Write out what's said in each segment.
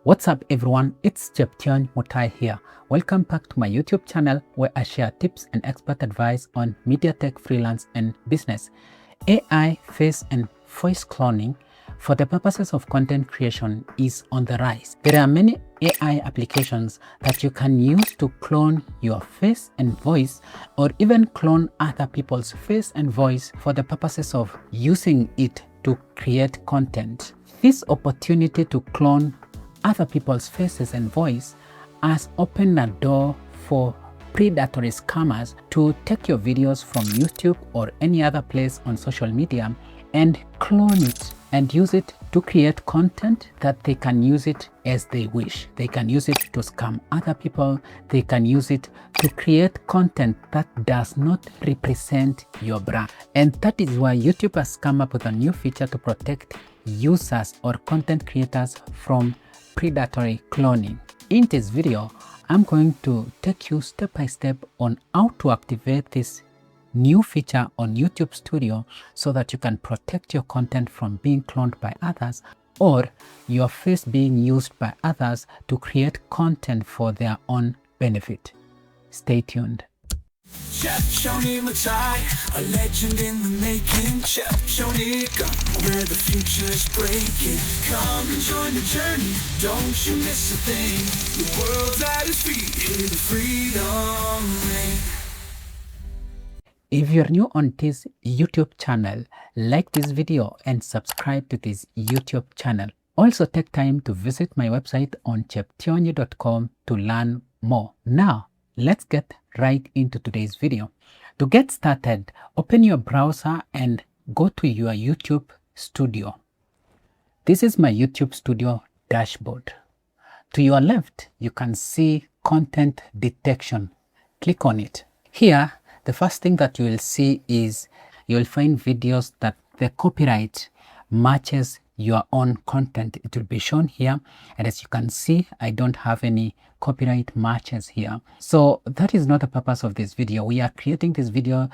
What's up everyone, it's Cheptiony Mutai here. Welcome back to my YouTube channel where I share tips and expert advice on media tech, freelance and business. AI, face and voice cloning for the purposes of content creation is on the rise. There are many AI applications that you can use to clone your face and voice, or even clone other people's face and voice for the purposes of using it to create content. This opportunity to clone other people's faces and voice has opened a door for predatory scammers to take your videos from YouTube or any other place on social media and clone it and use it to create content that they can use it as they wish. They can use it to scam other people. They can use it to create content that does not represent your brand. And that is why YouTube has come up with a new feature to protect users or content creators from predatory cloning. In this video, I'm going to take you step by step on how to activate this new feature on YouTube Studio so that you can protect your content from being cloned by others or your face being used by others to create content for their own benefit. Stay tuned. Cheptiony Mutai, a legend in the making. Cheptiony, where the future is breaking. Come and join the journey, don't you miss a thing. The world's at its feet, here the freedom reign. If you're new on this YouTube channel, like this video and subscribe to this YouTube channel. Also take time to visit my website on cheptiony.com to learn more. Now, let's get right into today's video. To get started, open your browser and go to your YouTube Studio. This is my YouTube Studio dashboard. To your left, you can see content detection. Click on it. Here, the first thing that you will see is you will find videos that the copyright matches your own content. It will be shown here, and as you can see, I don't have any copyright matches here. So that is not the purpose of this video. We are creating this video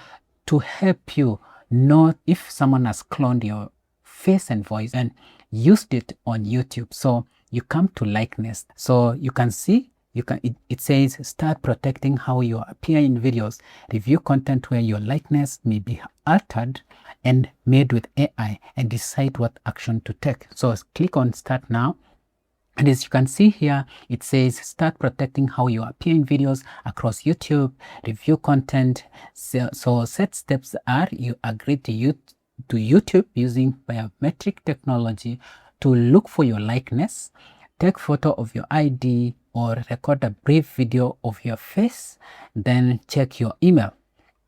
to help you know if someone has cloned your face and voice and used it on YouTube. So you come to likeness. So you can see it says start protecting how you appear in videos. Review content where your likeness may be altered and made with AI and decide what action to take. So click on start now. And as you can see here, it says start protecting how you appear in videos across YouTube, review content. So set steps are you agree to YouTube using biometric technology to look for your likeness, take photo of your ID or record a brief video of your face, then check your email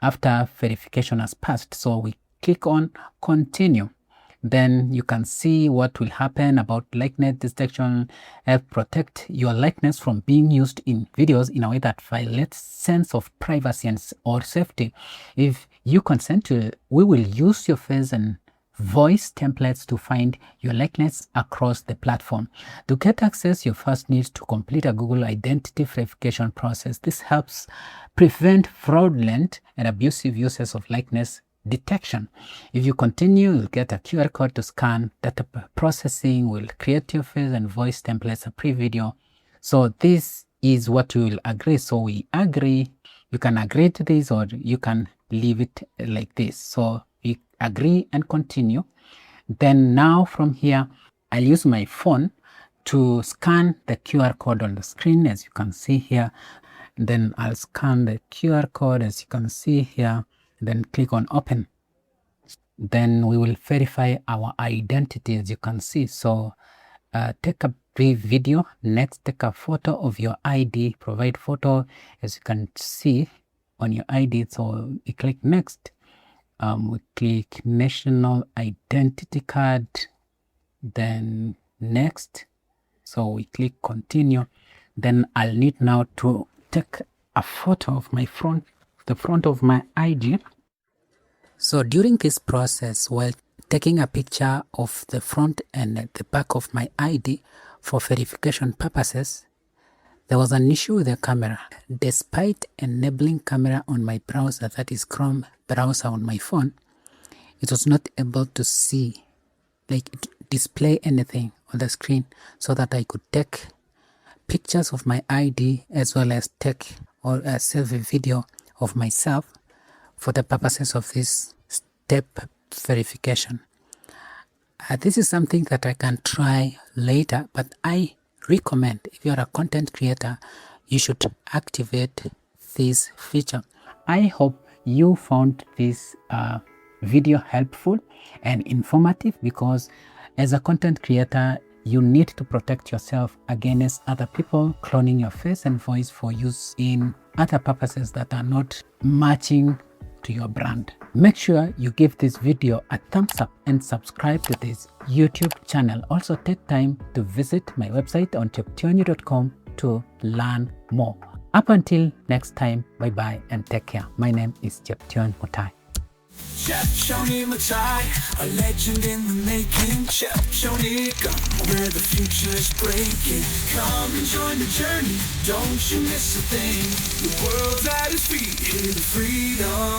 after verification has passed. So we click on continue. Then you can see what will happen about likeness detection, help protect your likeness from being used in videos in a way that violates sense of privacy and or safety. If you consent to it, we will use your face and voice templates to find your likeness across the platform. To get access, you first need to complete a Google identity verification process. This helps prevent fraudulent and abusive uses of likeness detection. If you continue, you'll get a QR code to scan. Data processing will create your face and voice templates, a pre-video. So this is what you will agree. So we agree. You can agree to this or you can leave it like this. So we agree and continue. Then now from here, I'll use my phone to scan the QR code on the screen, as you can see here. Then I'll scan the QR code, as you can see here. Then click on open. Then we will verify our identity, as you can see. So take a brief video. Next, take a photo of your ID. Provide photo, as you can see on your ID. So you click next. We click national identity card, then next. So we click continue. Then I'll need now to take a photo of my the front of my ID. So during this process, while taking a picture of the front and the back of my ID for verification purposes, there was an issue with the camera. Despite enabling camera on my browser, that is Chrome browser on my phone, it was not able to see, like display anything on the screen so that I could take pictures of my ID as well as take or a selfie video of myself for the purposes of this step verification. This is something that I can try later, but I recommend if you're a content creator, you should activate this feature. I hope you found this video helpful and informative, because as a content creator, you need to protect yourself against other people cloning your face and voice for use in other purposes that are not matching to your brand. Make sure you give this video a thumbs up and subscribe to this YouTube channel. Also take time to visit my website on cheptiony.com to learn more. Up until next time, bye bye and take care. My name is Cheptiony Mutai. Cheptiony Mutai, a legend in the making. Cheptiony, where the future is breaking. Come and join the journey, don't you miss a thing. The world's at his feet, hear the freedom.